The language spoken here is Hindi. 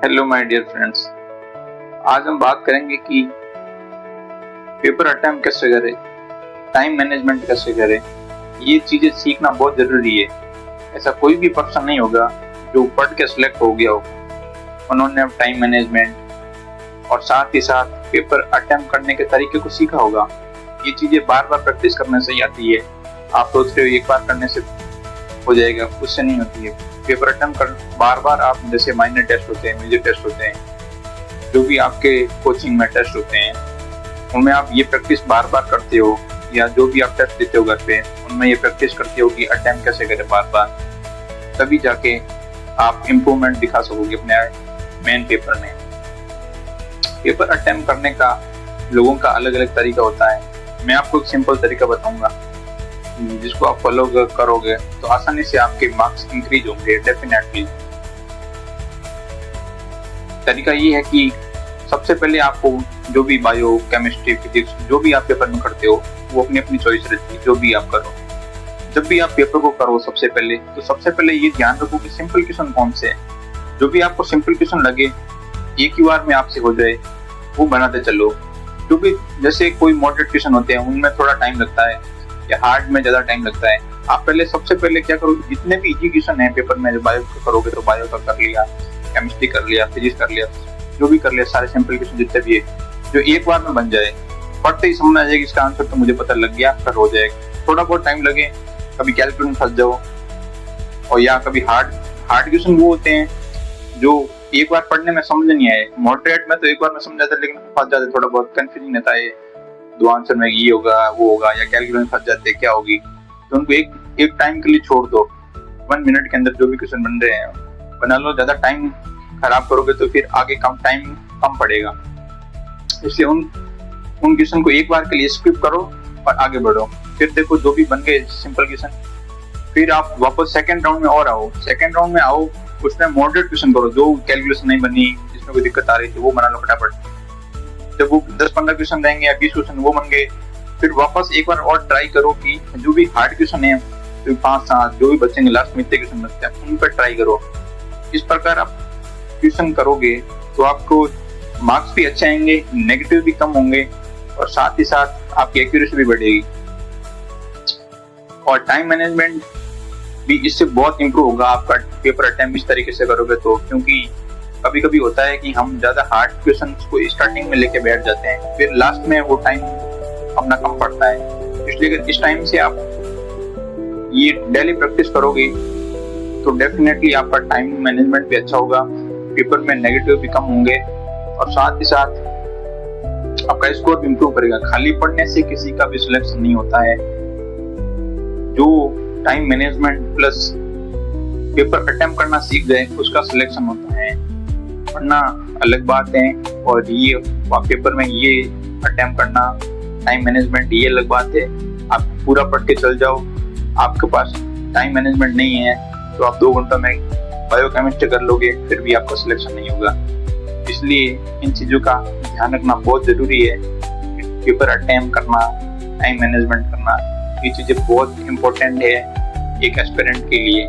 Hello my dear friends. आज हम बात करेंगे कि पेपर अटेम्प्ट कैसे करें, टाइम मैनेजमेंट कैसे करें। ये चीज़ें सीखना बहुत ज़रूरी है। ऐसा कोई भी पर्सन नहीं होगा जो पढ़ के सिलेक्ट हो गया हो। उन्होंने टाइम मैनेजमेंट और साथ ही साथ पेपर अटेम्प्ट करने के तरीके को सीखा होगा। ये चीज़ें बार बार प्रैक्टिस करने से ही आती है। आप सोच रहे हो एक बार करने से हो जाएगा, उससे नहीं होती है। पेपर अटेम्प्ट कर बार बार आप, जैसे माइनर टेस्ट होते हैं, मेजर टेस्ट होते हैं, जो भी आपके कोचिंग में टेस्ट होते हैं, उनमें आप ये प्रैक्टिस बार बार करते हो, या जो भी आप टेस्ट देते हो घर पे, उनमें ये प्रैक्टिस करते हो कि अटेम्प्ट कैसे करें बार बार, तभी जाके आप इम्प्रूवमेंट दिखा सकोगे अपने मेन पेपर में। पेपर अटेम्प्ट करने का लोगों का अलग अलग तरीका होता है। मैं आपको एक सिंपल तरीका बताऊंगा जिसको आप फॉलो करोगे तो आसानी से आपके मार्क्स इंक्रीज होंगे डेफिनेटली। तरीका ये है कि सबसे पहले आपको जो भी बायो, केमिस्ट्री, फिजिक्स जो भी आप पेपर में करते हो वो अपनी अपनी चॉइस रहती है। जो भी आप करो, जब भी आप पेपर को करो सबसे पहले ये ध्यान रखो कि सिंपल क्वेश्चन कौन से है। जो भी आपको सिंपल क्वेश्चन लगे, एक ही बार में आपसे हो जाए, वो बनाते चलो। जो भी, जैसे कोई मॉडरेट क्वेश्चन होते हैं उनमें थोड़ा टाइम लगता है या हार्ड में ज्यादा टाइम लगता है। आप सबसे पहले क्या करो, जितने भी इजी क्वेश्चन है पेपर में, जो बायो का करोगे तो बायो का कर लिया, केमिस्ट्री कर लिया, फिजिक्स कर लिया, जो भी कर लिया, सारे सिंपल क्वेश्चन जितने भी है जो एक बार में बन जाए, पढ़ते ही समझ आ जाएगी इसका आंसर, तो मुझे पता लग गया, फिर हो जाएगा। थोड़ा बहुत टाइम लगे, कभी कैलकुलेशन फंस जाओ, और या कभी हार्ड क्वेश्चन वो होते हैं जो एक बार पढ़ने में समझ नहीं आए। मॉडरेट में तो एक बार में समझ आता है, लेकिन फंस जाते, थोड़ा बहुत कंफ्यूजिंग रहता है, दो आंसर में ये होगा वो होगा, या कैलकुलेशन फंस जाते क्या होगी। तो उनको एक टाइम के लिए छोड़ दो। 1 मिनट के अंदर जो भी क्वेश्चन बन रहे हैं बना लो। ज्यादा टाइम खराब करोगे तो फिर आगे टाइम कम पड़ेगा। इसलिए उन क्वेश्चन को एक बार के लिए स्किप करो और आगे बढ़ो। फिर देखो जो भी बन गए सिंपल क्वेश्चन, फिर आप वापस सेकंड राउंड में और आओ। सेकंड राउंड में आओ, उसमें मॉडरेट क्वेश्चन करो, जो कैलकुलेशन नहीं बनी, जिसमें कोई दिक्कत आ रही थी, वो बना लो फटाफट। जब वो 10-15 क्वेश्चन रहेंगे या 20 क्वेश्चन वो बन गए, फिर वापस एक बार और ट्राई करो कि जो भी हार्ड क्वेश्चन है, तो 5-7 जो भी बचेंगे, लास्ट में इतने क्वेश्चन बचते हैं, उन पर ट्राई करो। इस प्रकार आप क्वेश्चन करोगे तो आपको मार्क्स भी अच्छे आएंगे, नेगेटिव भी कम होंगे, और साथ ही साथ आपकी एक्यूरेसी भी बढ़ेगी। और टाइम मैनेजमेंट भी इससे बहुत इंप्रूव होगा आपका पेपर अटेम्प्ट इस तरीके से करोगे तो। क्योंकि कभी कभी होता है कि हम ज्यादा हार्ड क्वेश्चंस को स्टार्टिंग में लेके बैठ जाते हैं, फिर लास्ट में वो टाइम अपना कम पड़ता है। इसलिए इस टाइम से आप ये डेली प्रैक्टिस करोगे तो डेफिनेटली आपका टाइम मैनेजमेंट भी अच्छा होगा, पेपर में नेगेटिव भी कम होंगे, और साथ ही साथ आपका स्कोर भी इंप्रूव करेगा। खाली पढ़ने से किसी का भी सिलेक्शन नहीं होता है। जो time management plus paper attempt करना सीख जाए उसका सिलेक्शन होता है। पढ़ना अलग बात है, और ये पेपर में ये अटेम्प्ट करना, टाइम मैनेजमेंट, ये अलग बात है। आप पूरा पढ़ के चल जाओ, आपके पास टाइम मैनेजमेंट नहीं है तो आप 2 घंटों में बायोकेमिस्ट्री कर लोगे, फिर भी आपका सिलेक्शन नहीं होगा। इसलिए इन चीज़ों का ध्यान रखना बहुत ज़रूरी है। पेपर अटेम्प्ट करना, टाइम मैनेजमेंट करना, ये चीज़ें बहुत इम्पोर्टेंट है एक एस्पिरेंट के लिए।